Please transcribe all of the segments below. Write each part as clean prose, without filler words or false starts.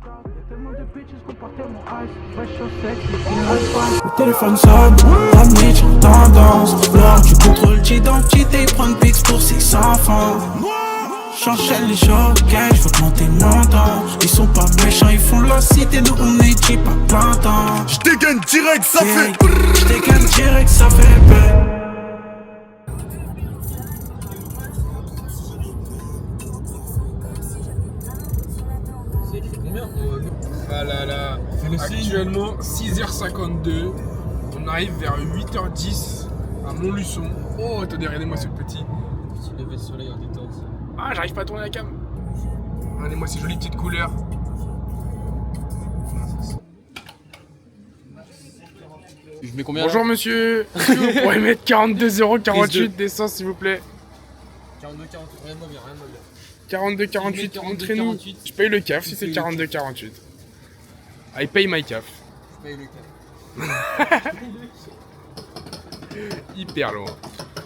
Le téléphone sonne, ramener sur tendance. Lors du contrôle d'identité, prendre Pix pour ses enfants. J'enchaîne les jockeys, je veux augmenter le montant. Ils sont pas méchants, ils font leur cité, nous on est cheap à plein temps. J'dégaine direct, ça fait. J'dégaine direct, ça fait peur. Ah là là, actuellement 6h52, on arrive vers 8h10 à Montluçon. Oh attendez, regardez-moi ce petit lever de soleil en détente. Ah j'arrive pas à tourner la cam. Regardez-moi ces jolies petites couleurs. Je mets combien? Bonjour monsieur, est-ce que vous pourriez mettre 42,48€ d'essence s'il vous plaît? 42,48, rien de mauvais, rien de mauvais. 42,48, montrez-nous. Je paye le CAF si c'est 42,48. I pay my CAF. Je paye le CAF. Hyper loin.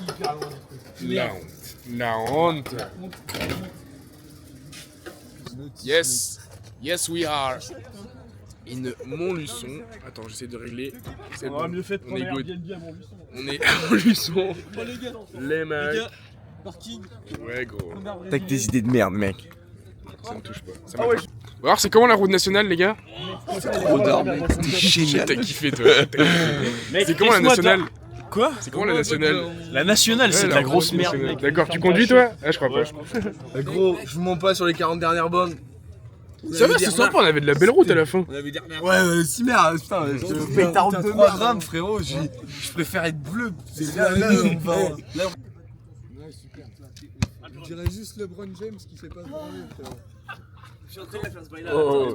Hyper loin. La honte. La honte. Yes. Yes we are. In Montluçon. Attends, j'essaie de régler. C'est bon. mieux fait de On est prendre good. Airbnb à Montluçon. On est à Montluçon. Les gars, Les mecs. parking. Ouais gros. T'as que des idées de merde, mec. Ça me touche pas. Ça me touche. Alors c'est comment la route nationale les gars? Trop d'or, mec. C'était génial. T'as kiffé toi. C'est comment la nationale? Quoi? C'est comment la nationale? La nationale, c'est Ouais, de la grosse merde, mec. D'accord, tu conduis toi? Ah je crois pas. Gros, je vous mens pas sur les 40 dernières bornes. Ça va, c'est sympa, on avait de la belle route à la fin. On avait dernière. Ouais, si merde, putain. Je paye ta route de merde, frérot. Je préfère être bleu. C'est là, on va. Là, Je dirais juste LeBron James qui fait pas de branler, frérot. je suis en train de la faire ce bail là. Oh.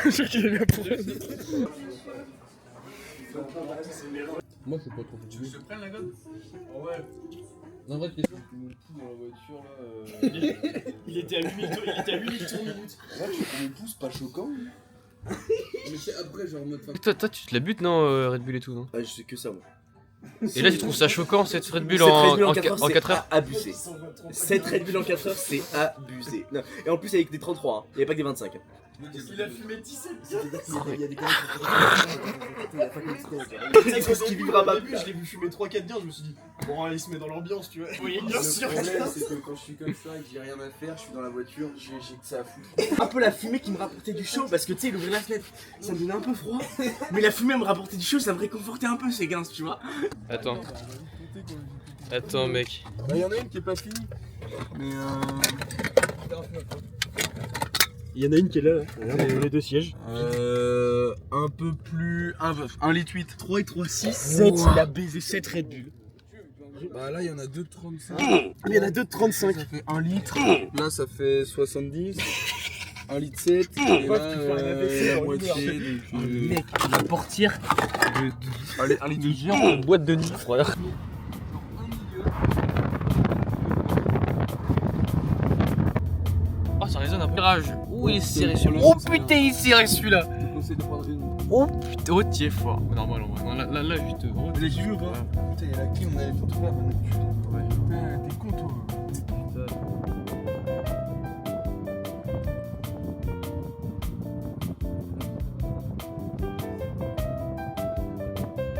Je sais qu'il est bien pour elle. Moi, je sais pas trop. Tu veux que je te prenne la gomme? Ouais. Non, vrai, question. Dans la voiture là. Il était à 8 tours minutes. Là, tu me pousses pas choquant. Mais c'est après, genre en mode. Toi, tu te la butes, non, Red Bull et tout, non? Ouais, je sais que ça, moi. Et là, tu trouves ça choquant, cette Red Bull Cette en Red Bull en 4 heures? heures, c'est abusé. Cette Red Bull en 4 heures, c'est abusé. Non. Et en plus, avec des 33, hein. Il n'y avait pas que des 25. Hein. Il a fumé 17. Il y a des gars qui c'est ce qui vivra ma je l'ai vu fumer 3-4 biens, je me suis dit, bon, il se met dans l'ambiance, tu vois. Oui, bien sûr. Le problème, c'est que quand je suis comme ça et que j'ai rien à faire, je suis dans la voiture, j'ai que ça à foutre. Un peu la fumée qui me rapportait du chaud, parce que tu sais, il ouvrait la fenêtre, ça me donnait un peu froid. Mais la fumée me rapportait du chaud, ça me réconfortait un peu ces gars, tu vois. Attends. Attends, mec. Bah, y'en a une qui est pas finie. Mais Il y en a une qui est là, les deux sièges. un peu plus. 1 litre 8. 3 et 3, 6, 7, il a baisé 7 Red Bull. Bah là, il y en a 2 de 35. Il y en a deux de 35. Ça fait 1 litre. Là, ça fait 70. 1 litre 7. Et là, la moitié. Donc, Mec, la portière. allez, 1 litre. Une boîte de nid, frère. Oh, ça résonne un peu. Virage. Ouh, il est serré celui-là. Oh putain, il est serré celui-là. On essaie de prendre une. Oh putain, oh, t'y es fort. Normal, en vrai. Non, là, juste. Oh, Elle est vu ou pas? Putain, la clé, on allait tout trouver après notre cul. Ouais. Putain, t'es con, toi.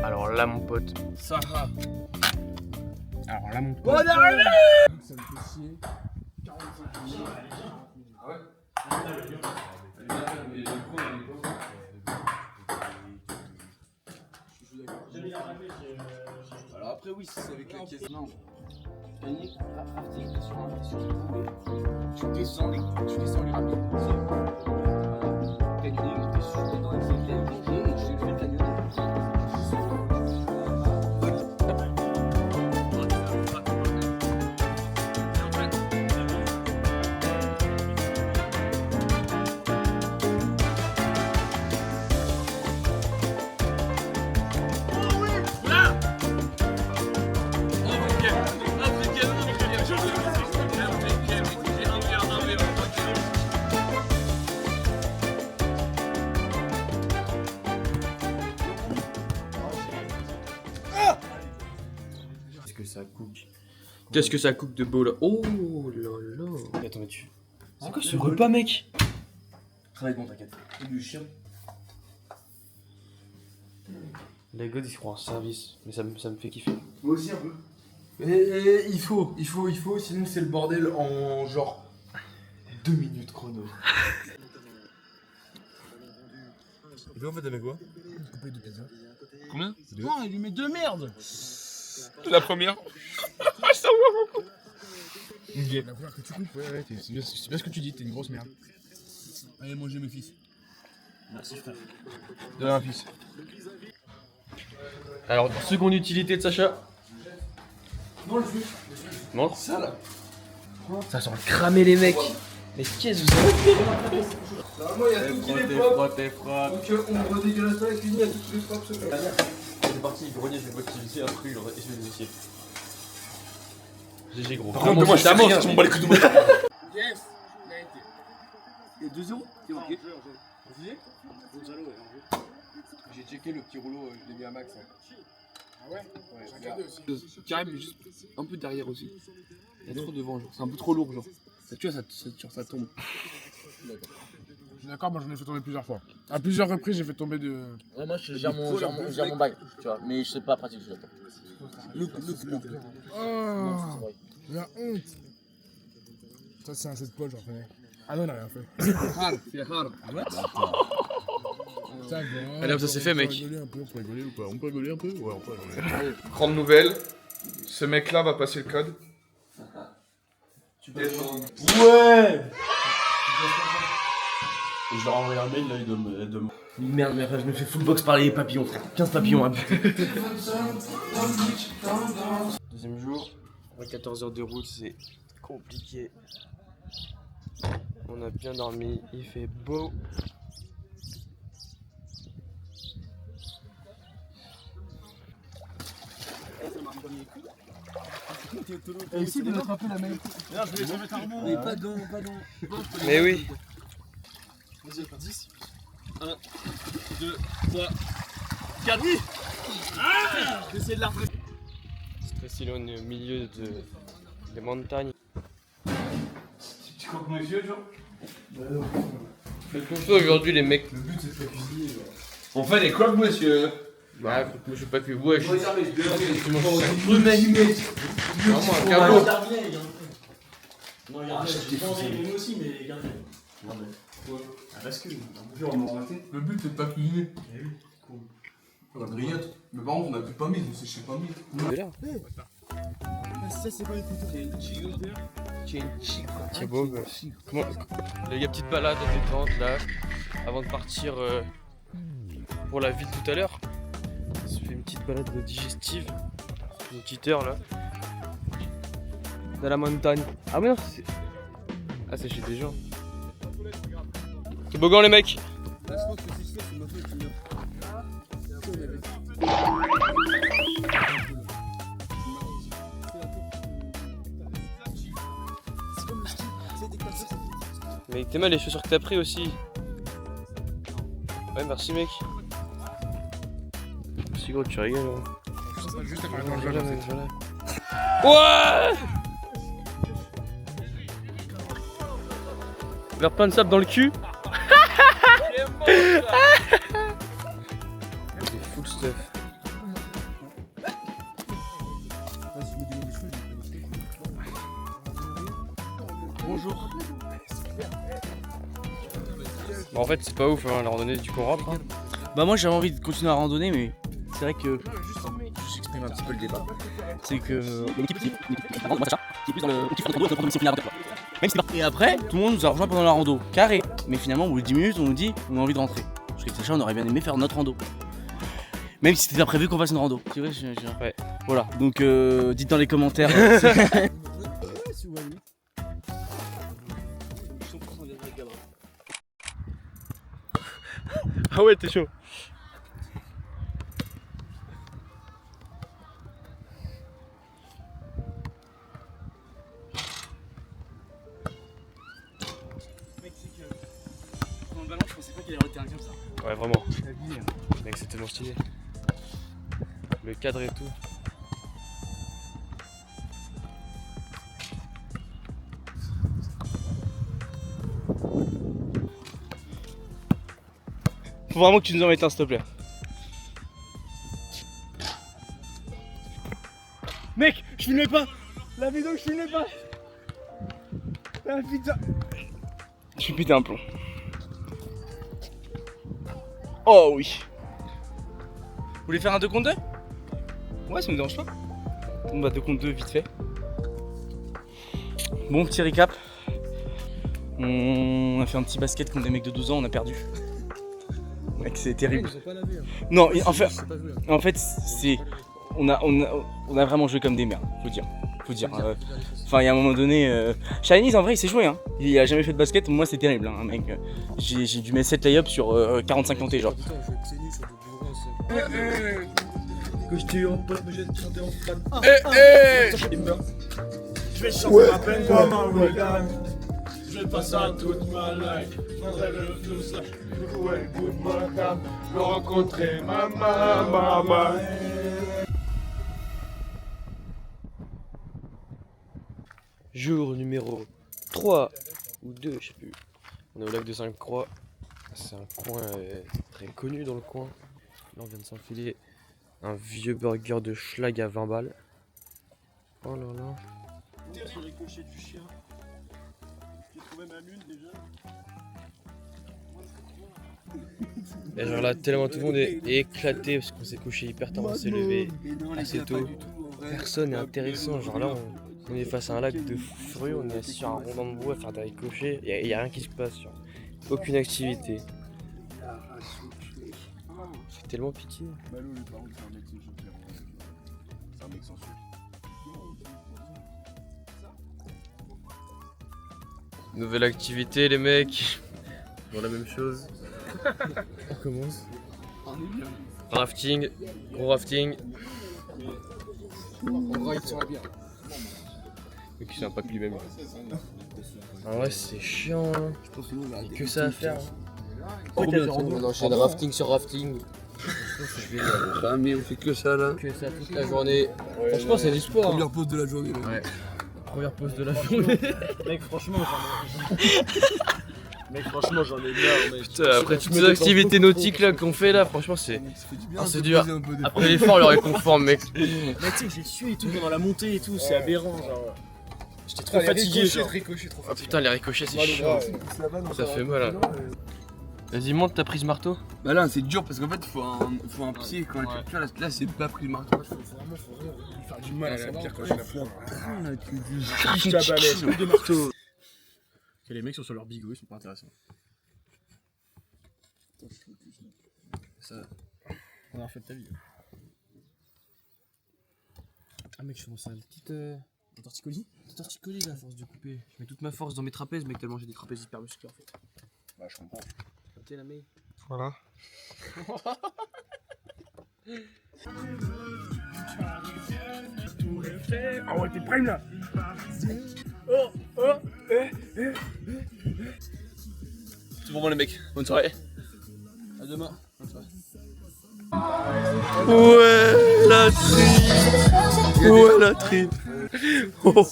Alors là, mon pote. Ça va. Alors là mon pote. On est arrivé! Ça me fait chier. 45 000. Ah ouais? Alors après, oui, si c'est avec la caisse. Non. Tu descends les rapides. Canyoning, t'es sur dedans avec ses clés rangées et tu fais le canyoning. Qu'est-ce que ça coupe de beau là? Oh là là. Attends, mais tu. C'est quoi ce repas, mec? Ça va être bon, t'inquiète. Et du chien. Les gars, ils se croient en service, mais ça me fait kiffer. Moi aussi un peu. Et il faut, sinon c'est le bordel en genre 2 minutes chrono. Et toi en fait, t'avais quoi? Coupé de pizza. Combien? Non, il lui met 2 merdes. La première. Ça va beaucoup. La première que tu coupes, ouais, c'est bien ce que tu dis, t'es une grosse merde. Allez, mangez mes fils. Merci, frère. Donne un fils. Alors, seconde utilité de Sacha. Non, le fils. Montre. Ça là. Ça sent le cramer, les mecs. Mais qu'est-ce que vous avez fait? Normalement, il y a tout qui les pop. Donc, on redégueulasse pas la cuisine, il y a tout qui les pop. C'est parti, le grenier, je vais utiliser un truc, et je vais les essayer. GG, gros. Par contre, moi, je sais rien, je m'en bats les couilles de moi. Yes. Et 2-0? C'est ok. J'ai checké le petit rouleau, je l'ai mis à max. Ah ouais? J'ai regardé aussi. Carrément, juste un peu derrière aussi. Il y a trop devant, genre. C'est un peu trop lourd, genre. Tu vois, ça tombe. Je suis d'accord, moi j'en ai fait tomber plusieurs fois. À plusieurs reprises, j'ai fait tomber de. Ouais, moi je gère mon bail, tu vois, mais je sais pas pratique, je l'attends. Oh, la honte. Ça, c'est un jeu de poil, j'en connais. Ah non, on a rien fait. C'est rare. Ah ouais? Allez, ça c'est fait, mec. On peut rigoler ou pas? On peut rigoler un peu? Ouais, on peut rigoler. Grande nouvelle, ce mec-là va passer le code. Ouais! Je leur envoie un mail là, ils doivent Merde, mais après, je me fais full box par les papillons, frère. 15 papillons à buter. Deuxième jour, après 14 heures de route, c'est compliqué. On a bien dormi, il fait beau. Et essaye de mettre un peu la même. Regarde, je vais mettre un rebond. Mais pas dedans, pas dedans. Mais oui. Vas-y, 10. 1, 2, 3, 4. Ah! J'essaie de la refaire. Stressé, on est au milieu des montagnes. Tu crois que monsieur, genre? Faites comme ça aujourd'hui, les mecs. Le but, c'est de pas cuisiner. On fait des croque monsieur. Bah, je sais pas que. Ouais, je Regarde, mais je vais tu manges ça cru, mec. Vraiment un cabot. Gardien, gardien. Non, gardien, j'ai pas envie, mais moi aussi, mais gardien. Ah, parce que. Le but, c'est de pas cuisiner. La grillade. Mais par contre, on a plus de pommes, on sait chez pommes. De là. Ça, c'est pas les couteaux. C'est beau, quoi. Comment... Il y a petite balade détente là, avant de partir pour la ville tout à l'heure. On se fait une petite balade digestive, une petite heure là, dans la montagne. Ah mais non, c'est... Ah c'est chez des gens. Toboggan les mecs. Mais t'es mal les chaussures que t'as pris aussi. Ouais merci mec. Merci gros tu rigoles hein. Juste après dans le jeu, Voilà, mec, voilà. Ouais. Vers plein de sable dans le cul. C'est full stuff. Bonjour. Bah en fait c'est pas ouf hein, la randonnée du coup on rentre hein. Bah moi j'avais envie de continuer à randonner, mais c'est vrai que j'exprime un petit peu le débat. C'est que l'équipe qui est plus dans le et après tout le monde nous a rejoint pendant la rando carré, mais finalement au bout de 10 minutes on nous dit on a envie de rentrer. Parce que Sacha on aurait bien aimé faire notre rando, même si c'était pas prévu qu'on fasse une rando. Tu vois, Ouais. Voilà, donc dites dans les commentaires. Ah ouais t'es chaud. Dans le ballon je pensais pas qu'il allait retirer comme ça. Ouais vraiment. Mec c'est tellement stylé. Le cadre et tout. Faut vraiment que tu nous en mettes un, s'il te plaît. Mec, je filmais pas. La vidéo, je filmais pas. Ah putain. Je suis pété un plomb. Oh oui. Vous voulez faire un 2 contre 2? Ouais, ça me dérange pas. On va 2 contre 2 vite fait. Bon, petit récap. On a fait un petit basket contre des mecs de 12 ans, on a perdu. Mec, c'est terrible. Non, en fait, c'est. On a vraiment joué comme des merdes, faut dire. Enfin, il y a un moment donné. Chinese, en vrai, il s'est joué. Hein. Il a jamais fait de basket, moi, c'est terrible, hein, mec. J'ai dû mettre 7 lay-ups sur 45 tentés, genre. Que je t'ai en pote, mais j'ai chanté en fan. Je vais chanter ma peine comme un hooligan. Je vais passer à toute ma life. Je prendrai le flou slash. Je jouer le bout de mon cam. Je vais rencontrer maman. Jour numéro 3 ou 2, je sais plus. On est au lac de Sainte-Croix. C'est un coin très connu dans le coin. Là on vient de s'enfiler un vieux burger de schlag à 20 balles. Oh là là. Sur les cochers du chien. J'ai trouvé ma lune déjà. Et genre là tellement tout le monde est éclaté parce qu'on s'est couché hyper tard, on s'est levé assez tôt. Personne n'est intéressant, genre là on est face à un lac de furieux, on est assis sur un rondin de bois à faire des ricochets, il y a rien qui se passe, genre. Aucune activité. C'est tellement pitié. Malo, lui, par contre, c'est un métier, c'est un mec sans suite. Nouvelle activité les mecs. Bon la même chose. On commence. Rafting, gros rafting. On ride sur la bière. Mais qui sympa que lui-même. Ah ouais c'est chiant hein. Il y a que ça à faire. On enchaîne rafting sur rafting. Ah mais on fait que ça là. Que ça toute la journée. Franchement c'est du sport. Première pause de la journée. Ouais. Première pause de la journée. Mec, franchement, j'en ai marre, mec. Putain, après toutes ces activités nautiques là qu'on fait là, franchement c'est dur. Après l'effort, le réconfort mec. Mais tu sais, j'ai sué et tout pendant la montée et tout, c'est aberrant, genre. J'étais trop fatigué, genre. Ah putain les ricochets c'est chiant. Ça fait mal hein. Vas-y monte, t'as prise marteau. Bah là c'est dur parce qu'en fait faut un pied quand tu vois là c'est pas pris le marteau. Faut faire du mal à la pierre quand je la prends. Je t'abalais, coup de marteau. Les mecs sont sur leur bigot, ils sont pas intéressants. Ça. On a refait de ta vie. Ah mec je commence à une petite torticolis. Petite torticolis là à force de couper. Je mets toute ma force dans mes trapèzes mec tellement j'ai des trapèzes hyper musclés en fait. Bah, je comprends. T'es la mec. Voilà. Ah ouais, t'es prêt là? C'est pour moi les mecs. Bonne soirée. À demain. Ouais la trip. Oh,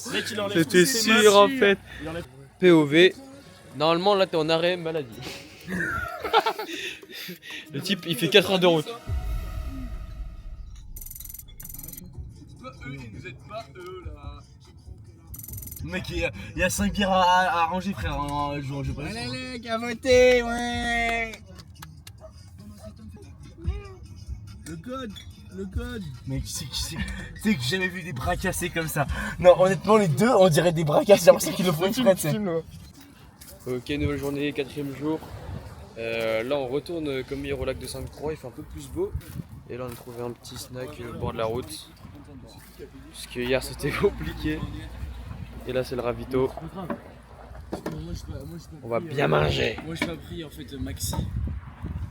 c'était sûr en fait. POV. Normalement là t'es en arrêt maladie. Le type il fait 4 heures de route. Mec, il y a 5 bières à ranger, frère. Je pas. Allez, les gars, votez, ouais. Le code. Mec, tu sais que j'ai jamais vu des bras cassés comme ça. Non, honnêtement, les deux, on dirait des bras cassés. J'ai l'impression qu'ils le font exprès, tu sais. Ok, nouvelle journée, 4ème jour. Là on retourne comme hier au lac de Sainte-Croix, il fait un peu plus beau. Et là on a trouvé un petit snack au bord de la route. Parce que hier c'était compliqué. Et là c'est le ravito. On va bien manger. Moi j'ai pas pris en fait Maxi.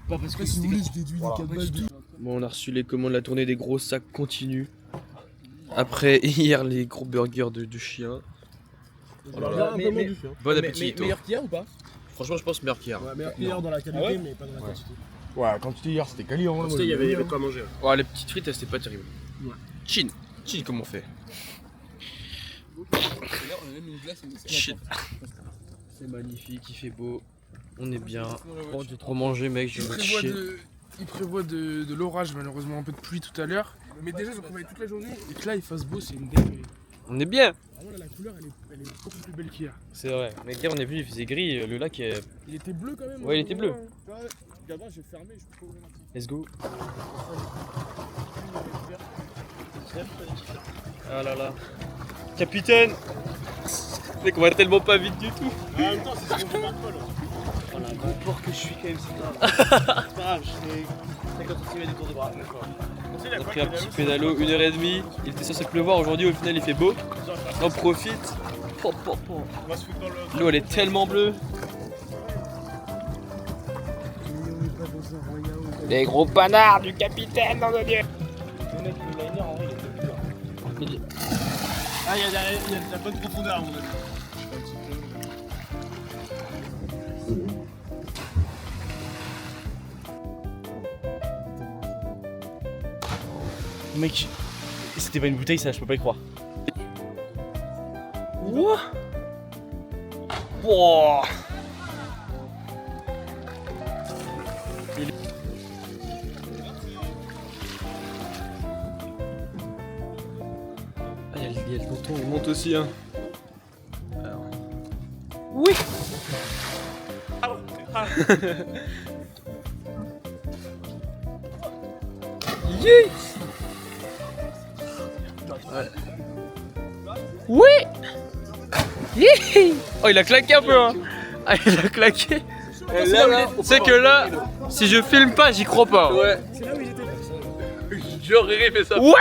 Pas parce que si vous voulez, je déduis les 4 balles de. Bon on a reçu les commandes, la tournée des gros sacs continue. Après hier les gros burgers de chien. Bon appétit. Meilleur qu'hier ou pas? Franchement je pense meilleur qu'hier. Ouais, meilleur qu'hier dans la qualité, mais pas dans la quantité. Ouais, quand tu étais hier, c'était quali, hein. Il y avait de quoi manger. Ouais les petites frites elles c'était pas terrible. Ouais. Chin comme on fait. Chin. C'est magnifique, il fait beau. On est bien. Oh, j'ai trop mangé, mec, je vais chier. Il prévoit de l'orage, malheureusement, un peu de pluie tout à l'heure. Mais déjà, ils ont travaillé toute la journée et que là, il fasse beau, c'est une dinguerie. On est bien. Ah ouais, la couleur, elle est beaucoup plus belle qu'hier. C'est vrai. Mais hier, on est venu, il faisait gris, le lac est... Il était bleu quand même. Ouais, il était bleu. Ouais, Gabin, j'ai fermé, je peux pas ouvrir la Let's go. Ah là là. Capitaine. Mec, on va tellement pas vite du tout. En même temps, c'est ce qu'on remarque pas là. Oh la gros porc que je suis quand même, c'est grave. C'est pas grave, je fais 50 cm de tour de bras. On a pris un petit pédalo, 1h30. Il était censé pleuvoir aujourd'hui, au final il fait beau. On profite. On va se foutre dans le. L'eau elle est tellement bleue. Les gros panards du capitaine, dans le dieu. Le mec, le liner en vrai, il est pas dur. Ah, il y a de la bonne profondeur à mon avis. Mec, c'était pas une bouteille ça, je peux pas y croire. Ouah. Wow. Ah, il y a le tonton, il monte aussi hein. Alors. Oui. Yeah. Ouais. Oui. Yeah. Oh il a claqué un peu hein. Ah il a claqué. C'est que là, si je filme pas, j'y crois pas. Ouais. C'est là où j'étais. Genre Riri fait ça. Ouais.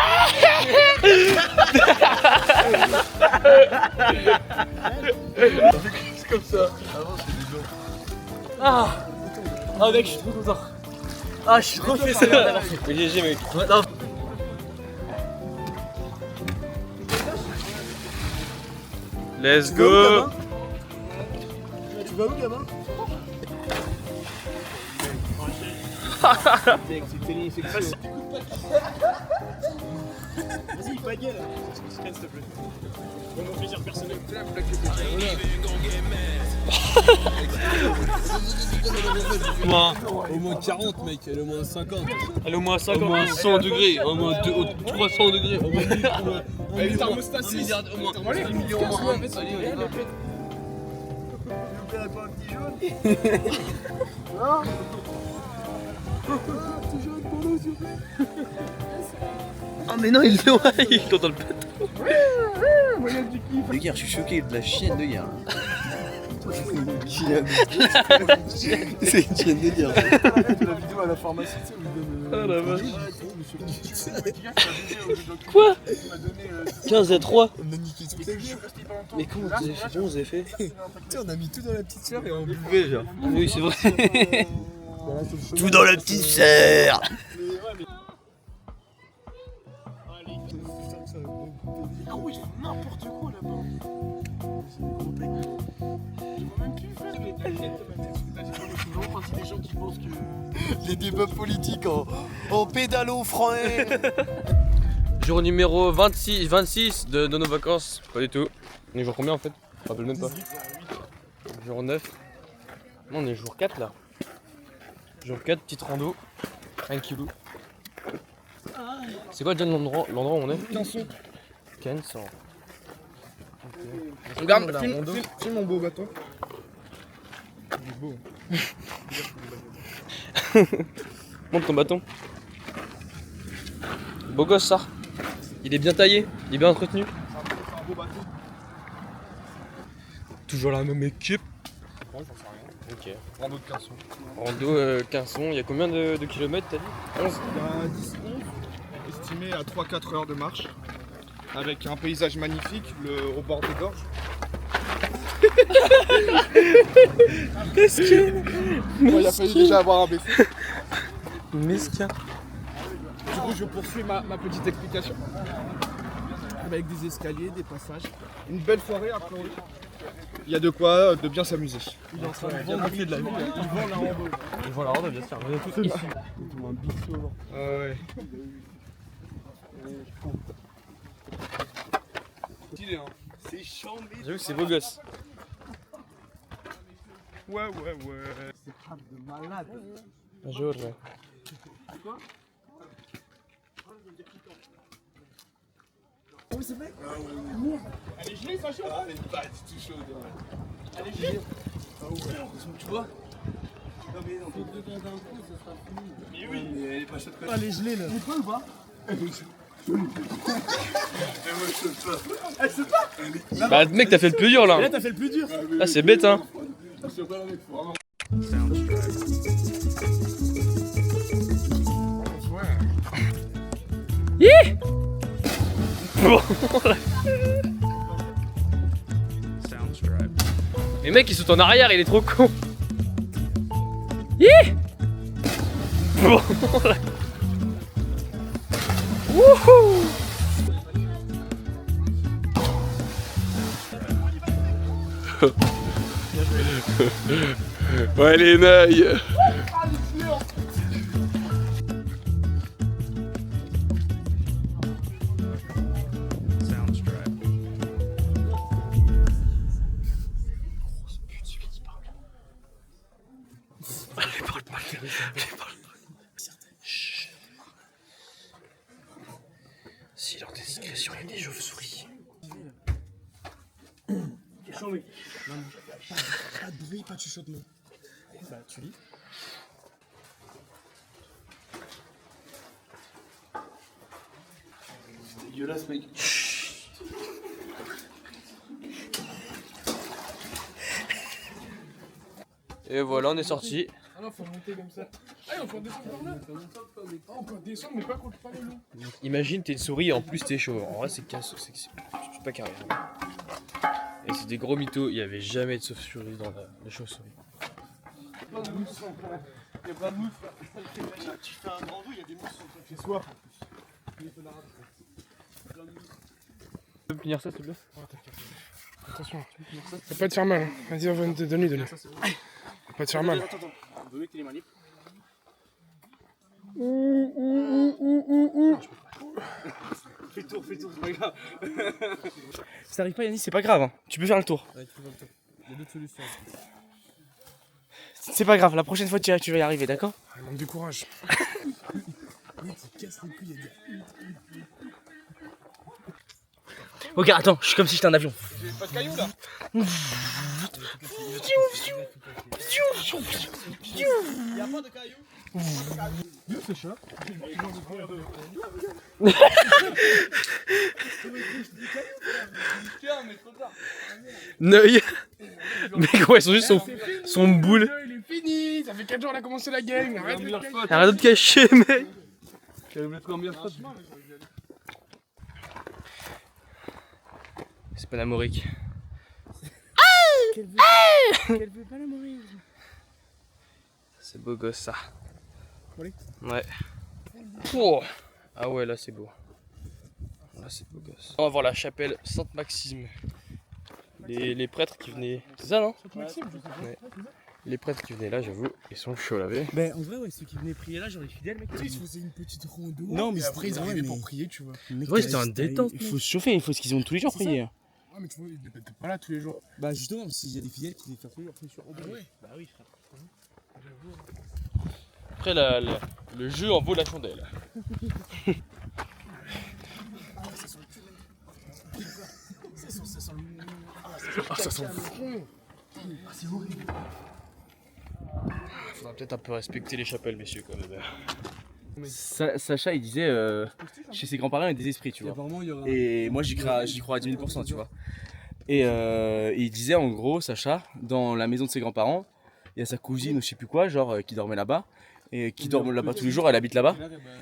C'est comme ça. Ah. Ah mec, je suis trop content. Ah, je suis trop fait ça. Mais GG mec. Non. Let's go. Tu vas où, gamin? Mec, c'est télé, c'est que ça. Vas-y, pas gueule. S'il te plaît. Pour mon plaisir personnel. Au moins 40, mec, elle est au moins 50. Elle est au moins 50. Au moins 100 degrés, au moins 300 degrés, au moins 1 thermostat 6. milliard, au moins 1 million, au moins 1. Allez, on y va. N'oublierai pas un petit jaune. Oh mais non, il est dans le bateau. Les gars, je suis choqué de la chienne de guerre. C'est une chienne de guerre. La vidéo à la pharmacie, tu sais, où il donne. Oh la vache. Quoi 15 à 3. On a niqué ce que Mais comment vous avez fait? on a mis tout dans la petite sœur et on buvait, genre. Oui, c'est vrai. Tout dans la petite serre. Ah oui, ils font n'importe quoi là-bas. C'est des gros pecs. Je vois même plus faire les taquettes de ma tête. Je suis vraiment partie des gens qui pensent que. Les débats politiques en pédalo frein. Jour numéro 26 de nos vacances. Pas du tout. On est jour combien en fait? Je me rappelle même pas. Jour 9. Non, on est jour 4 là. Jour 4, petite rando. 1 kg. C'est quoi déjà l'endroit où on est? Quinson. Regarde, filme mon beau bateau. Il est beau. Montre ton bâton. Beau gosse ça. Il est bien taillé, il est bien entretenu. Toujours la même équipe. Ouais, j'en sais rien. Ok. Rando de Quinson. Rando Quinson, il y a combien de kilomètres t'as dit? 11. Il y a 10, 11, estimé à 3-4 heures de marche. Avec un paysage magnifique au bord des gorges. Il a fallu déjà avoir un BC. Mesquin. Du coup, je poursuis ma petite explication. Avec des escaliers, des passages. Une belle forêt à priori. Il y a de quoi de bien s'amuser. Il est en train de vendre de la vie. Il vend la rando. Il voit la rando bien sûr, on est tous ici. Ouais. C'est chiant, mais. J'avoue que c'est beau gosse. Ouais. C'est rap de malade. Un jour, ouais. Oh, c'est vrai. Elle est gelée, ça chaud. Elle est pas du tout chaude. Elle est gelée. Tu vois? Mais oui, mais elle est pas chaude. Elle est gelée là. Elle est pas ou pas? Elle se pas. Bah, mec, t'as fait le plus dur Et là là. t'as fait le plus dur. Ah, c'est bête, hein. Mais mec, il saute en arrière, il est trop con. Hi. Bon, là. Wouhou. Ouais, les nailles. Si dans tes discrétions il y a des chauves-souris. Pas de bruit, pas de chuchotement. Bah tu lis. C'est dégueulasse, mec. Et voilà, on est sorti. Ah non, faut monter comme ça. Ah, on peut descendre par là. Ah, on peut descendre, mais pas contre pas le long. Imagine, t'es une souris et en plus t'es chaud. En vrai, c'est pas carré. Et c'est des gros mythos, il y avait jamais de chauve-souris dans la chauve-souris. Y'a pas de mousse. Tu fais un grand dos, y'a des mousses. J'ai soif. Tu peux me finir ça, s'il te plaît? Attention, ça va pas te faire mal. Hein. Vas-y, on va te donner. Va pas te faire mal. Attends. On veut mettre les manips. Fais le tour, c'est pas grave. Si t'arrives pas, Yannis, c'est pas grave. Hein. Tu peux faire le tour. Ouais, tu peux faire le tour. Il y a d'autres solutions. C'est pas grave, la prochaine fois tu vas y arriver, d'accord? Il manque du courage. Ok, attends, je suis comme si j'étais un avion. J'ai pas de cailloux là. Y'a pas de cailloux. Neuil. Mec, ouais, ils sont juste son boule. Il est fini. Ça fait 4 jours qu'on a commencé la game. Arrête de cacher. Arrête de te cacher, mec. C'est pas l'amorique. Quel veut pas l'amour. C'est beau gosse ça. Allez. Ouais. Oh. Ah ouais, là c'est beau. Là c'est beau gosse. On va voir la chapelle Sainte-Maxime. Les prêtres qui venaient. C'est ça, non? Ouais. Les prêtres qui venaient là, j'avoue, ils sont chauds là, Ben en vrai, ouais, ceux qui venaient prier là, genre les fidèles, mec. Ils se faisaient une petite ronde. Non, mais et après ils c'était- arrivaient ouais, pour mais- prier, tu vois. Ouais, c'était un détente. Il faut se chauffer, il faut ce qu'ils ont tous les jours C'est ça. prier. Ouais, mais tu vois, t'es pas là tous les jours. Bah justement, s'il y a des fidèles qui viennent faire tous les jours, c'est sûr. Ah ouais. Bah oui, frère. Après, le jeu en vaut la chandelle. Ah, ça sent le front. Faudra peut-être un peu respecter les chapelles, messieurs, quand même. Sacha, il disait chez ses grands-parents, il y a des esprits, tu vois. Et moi, j'y crois à 10 000%, tu vois. Et il disait en gros, Sacha, dans la maison de ses grands-parents, il y a sa cousine ou je sais plus quoi, genre qui dormait là-bas. Et qui dort là-bas tous les jours, elle habite là-bas.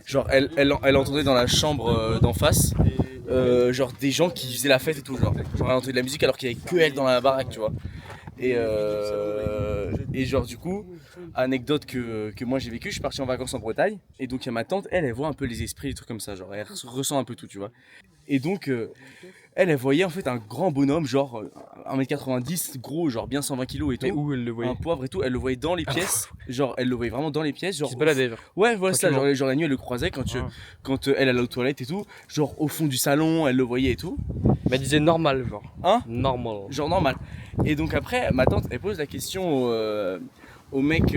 Genre, elle entendait dans la chambre d'en face, genre des gens qui faisaient la fête et tout, genre elle entendait de la musique alors qu'il y avait que elle dans la baraque, tu vois. Et genre du coup, anecdote que moi j'ai vécu, je suis parti en vacances en Bretagne et donc il y a ma tante, elle voit un peu les esprits, des trucs comme ça, genre elle ressent un peu tout, tu vois. Et donc Elle voyait en fait un grand bonhomme, genre 1m90, gros, genre bien 120 kg et tout. Mais où elle le voyait? Un poivre et tout, elle le voyait dans les pièces. Genre, elle le voyait vraiment dans les pièces. Genre, Qui se baladait, genre. ouais, voilà ça. Tranquillement. Genre la nuit, elle le croisait quand, Ah. quand elle allait aux toilettes et tout. Genre, au fond du salon, elle le voyait et tout. Mais elle disait normal, genre. Hein? Normal. Genre normal. Et donc après, ma tante, elle pose la question au mec qui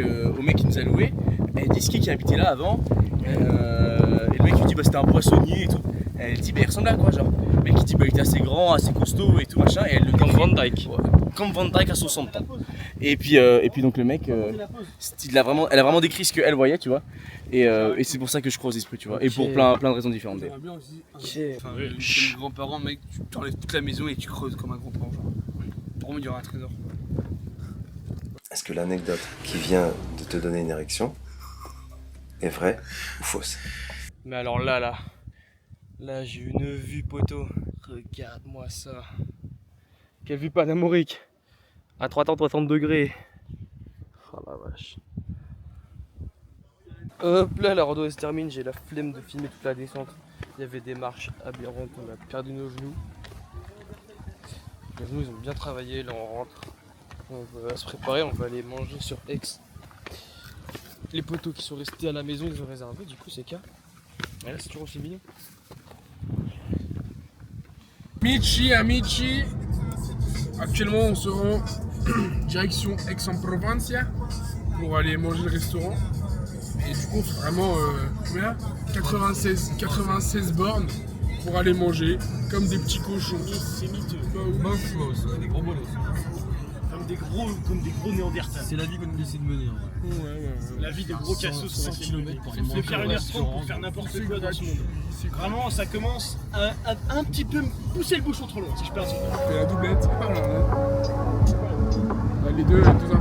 nous a loué. Elle dit c'est qui habitait là avant et le mec lui dit bah c'était un poissonnier et tout. Elle dit bah il ressemblait à quoi genre. Le mec il dit bah il était assez grand, assez costaud et tout machin. Et elle le Comme Van Dyke. comme Van Dyke à 60 ans. Et puis donc le mec, elle a vraiment décrit ce qu'elle voyait, tu vois. Et c'est pour ça que je crois aux esprits, tu vois. Et pour Ok. plein de raisons différentes. d'ailleurs. J'aimerais bien aussi. Ok. Enfin, chez mes grands-parents, mec, tu t'enlèves toute la maison et tu creuses comme un grand-parent. Genre. Pour moi, il y aura un trésor. Est-ce que l'anecdote qui vient de te donner une érection est vraie ou fausse? Mais alors là, j'ai une vue, poteau. Regarde-moi ça. Quelle vue panoramique. À 360 degrés. Oh la vache. Hop là, la rando elle se termine. J'ai la flemme de filmer toute la descente. Il y avait des marches aberrantes. On a perdu nos genoux. Les genoux ils ont bien travaillé. Là on rentre. On va se préparer. On va aller manger sur Aix. Les poteaux qui sont restés à la maison ils ont réservé. Du coup c'est qu'à. Ouais, c'est toujours aussi mignon. Michi, amici. Actuellement, on se rend direction Aix-en-Provence pour aller manger le restaurant. Et du coup, vraiment, combien 96 bornes pour aller manger comme des petits cochons. C'est miteux. Des gros bolos. Comme des gros néandertals. C'est la vie qu'on nous essaie de mener. La vie des gros cassos qu'on essaie de mener. On fait faire 1h30 pour faire n'importe quoi dans ce monde. Vraiment, ça commence à un petit peu me pousser le bouchon trop loin, si je peux ainsi dire. Et la doublette. Ah, là, là. Ah, les deux infos.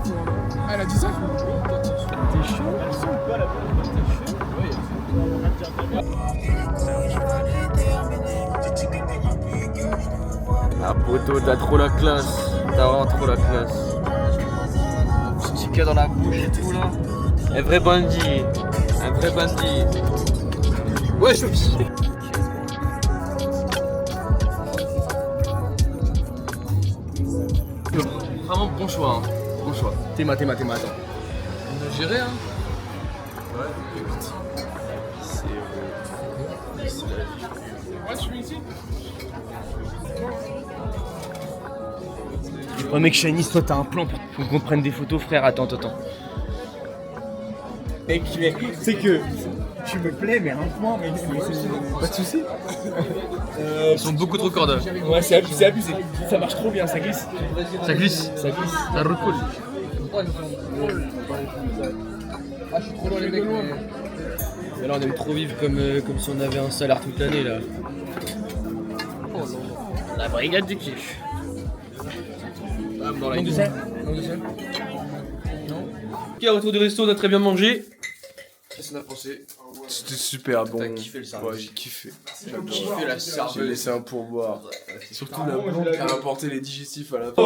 Ah, elle a dit ça? T'es chaud? Elle sent pas la bonne. T'es chaud? Ah poteau, t'as trop la classe. T'as vraiment trop la classe. Petit cas dans la bouche et tout là. Un vrai bandit. Un vrai bandit. Ouais, je suis. Vraiment bon choix. Hein. Bon choix. Théma, attends. On a géré, hein? Ouais, tu viens ici? Oh mec, Shiny, toi t'as un plan pour qu'on te prenne des photos, frère. Attends. Mec, c'est que tu me plais, mais un point, mais pas de soucis. Ils sont beaucoup trop cordages. Ouais, c'est abusé. Ça marche trop bien, ça glisse. Ça glisse. Ça recoule. Ah, je suis trop loin, les mecs. Mais là on aime trop vivre comme si on avait un salaire toute l'année là. La brigade du kiff. Dans la Non, Ok, retour du resto, on a très bien mangé. Qu'est-ce qu'on a pensé? C'était super bon. T'as kiffé le service. Ouais, j'ai kiffé. J'ai kiffé la J'ai cervelle. laissé un pourboire. Surtout la blonde qui a apporté les digestifs à la fin.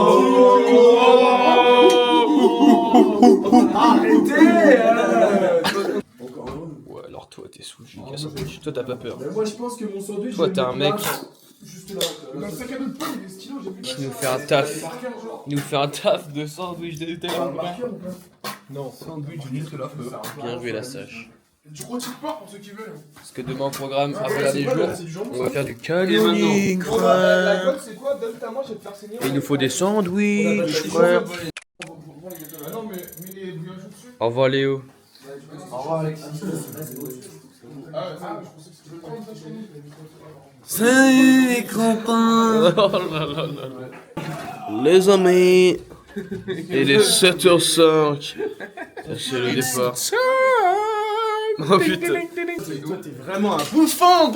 Ouais, alors toi t'es sous giga sandwich. Toi t'as pas peur. Moi je pense que mon sandwich. Toi t'es un mec Juste là. Dans le sac à dos de Paul, il y a des stylos, j'ai vu. qui nous fait un taf. Il nous fait un taf de sandwich de Nutella. Non, sandwich juste là. Bien joué la sage. Du gros type pas pour ceux qui veulent. Parce que demain au programme, après la des jours, C'est du jambon. on va faire du canyoning, La frère. colle, c'est quoi? Donne ta main, je vais te faire saigner. Et il nous faut des sandwichs, frère. Ah non, mais les bouillons dessus. Au revoir Léo. Au revoir, Alexis. Ah, je pensais que c'était le prendre ça chez nous. Salut les copains. Oh là là là. Les amis. Et les 7h05. C'est le départ. Oh putain. Toi t'es vraiment un bouffon.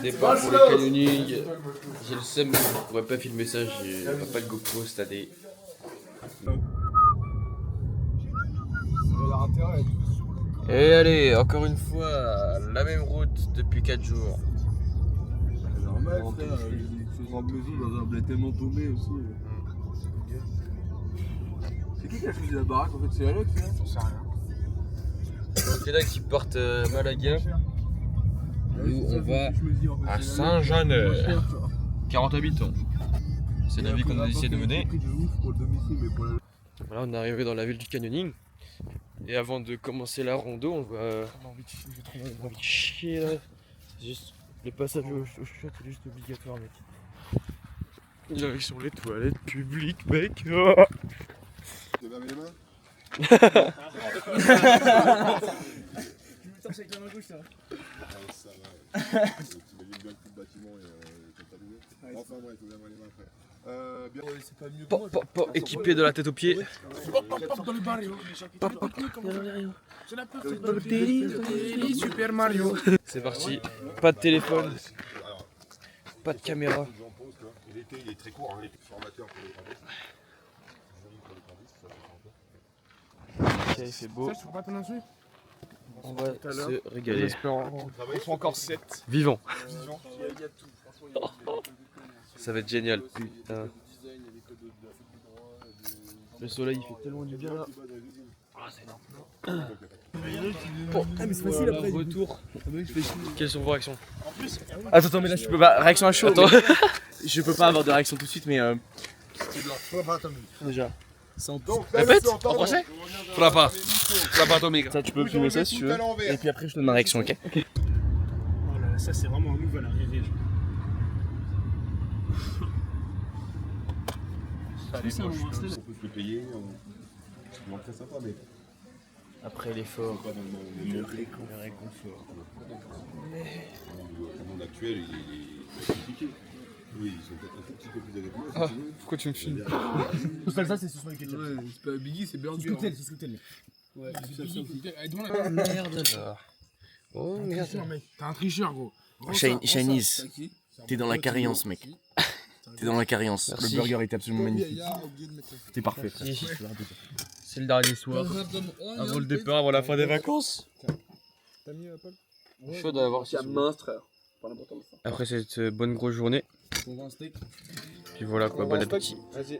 Départ pour le canyoning. J'ai le seum, mais je pourrais pas filmer ça. J'ai pas le GoPro cette année. Et allez, encore une fois, la même route depuis 4 jours. Normal, frère. Je rentre maison dans un blé tellement paumé aussi. C'est qui a choisi la baraque en fait? C'est Alex, là? J'en sais rien. Donc c'est là qui partent Malaga. Nous, on va à Saint-Jean-Neuve. 40 habitants. C'est la vie qu'on a décidé de mener. Voilà, on est arrivé dans la ville du canyoning. Et avant de commencer la rando, on va. On a envie de chier là. C'est juste. Le passage au shot, c'est juste obligatoire, mec. J'arrive sur les toilettes publiques, mec. Oh. Tu veux laver les mains? Avec la main gauche, ça. Ça va. Tu imagines bien le coup de bâtiment et t'as pas doué. Enfin, ouais, il faut bien laver les mains après. Bien. C'est pas mieux. Équipé de la tête aux pieds. Dans le barrio. C'est la petite Super Mario. C'est parti. Pas de téléphone. Pas de caméra. L'été, il est très court, hein, les formateurs pour les travaux. Ok, il fait beau. Ça, je peux pas t'en insulte. On va se régaler. Ils sont encore 7. Vivant. Il y a tout. Ça va être génial. Putain. Le soleil il fait tellement du bien là. Ah, c'est énorme. Bon, mais c'est facile après. Retour. Quelles sont vos réactions? Attends, mais là je peux pas. Réaction à chaud. Attends. Je peux pas avoir de réaction tout de suite, mais Déjà. Répète en français. Frappa atomique. Ça, tu peux filmer ça si tu veux. Et puis après, je te donne ma réaction, ok? Oh là là, ça c'est vraiment un nouvel arrivé. On peut se le payer. C'est vraiment très sympa, mais. Après l'effort. Le réconfort. Le monde actuel, il est compliqué. Oui, ils sont peut-être un tout petit peu plus avec moi. Ah, pourquoi tu me filmes? Tout ça, c'est sauce ketchup. Ouais, c'est pas Biggie, c'est Burger. C'est Scootel. Ouais, Merde alors. Oh merde. T'es un tricheur, gros. Chinese, t'es dans la carriance, mec. T'es dans la carriance. Merci. Le burger était absolument magnifique. T'es parfait, frère. C'est le dernier soir. Avant le départ, avant la fin des vacances. Chaud d'avoir si mince, frère. Après cette bonne grosse journée. Puis voilà quoi, bon appétit. Vas-y.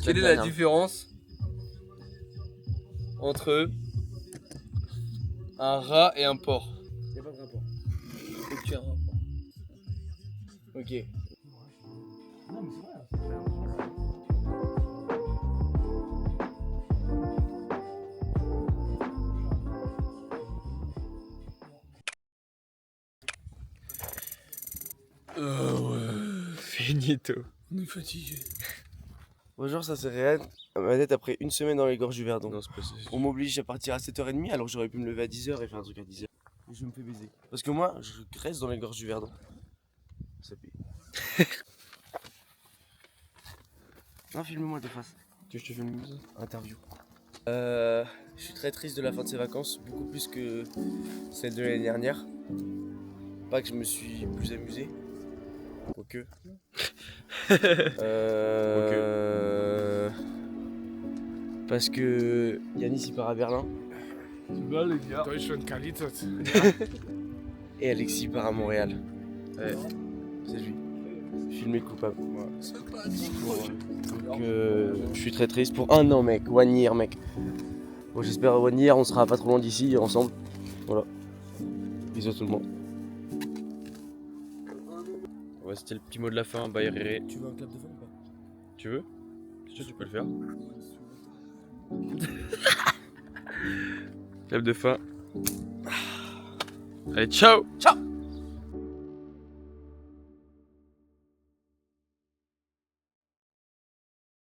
Quelle est la différence entre un rat et un porc? Y'a pas de rapport. Faut que tu aies un rapport. Ok. Finito. On est fatigué. Bonjour, ça c'est Réal. Ma tête après une semaine dans les gorges du Verdon. Non, c'est pas ça. On m'oblige à partir à 7h30 alors j'aurais pu me lever à 10h et faire un truc à 10h. Et je me fais baiser. Parce que moi, je reste dans les gorges du Verdon. Ça pue. Non, filme-moi de face. Tu veux que je te filme ça? Interview. Je suis très triste de la fin de ces vacances, beaucoup plus que celle de l'année dernière. Pas que je me suis plus amusé. Quoique. Parce que Yanis il part à Berlin. Deutschland Qualität. Et Alexis part à Montréal. Ouais, c'est lui. Filmé coupable. Donc je suis très triste pour un an, mec. 1 year, mec. Bon, j'espère 1 year, on sera pas trop loin d'ici ensemble. Voilà. Bisous à tout le monde. Ouais, c'était le petit mot de la fin, bye Réré. Tu veux un clap de fin ou pas? Tu veux? C'est sûr, tu peux le faire. Clap de fin. Allez, ciao! Ciao!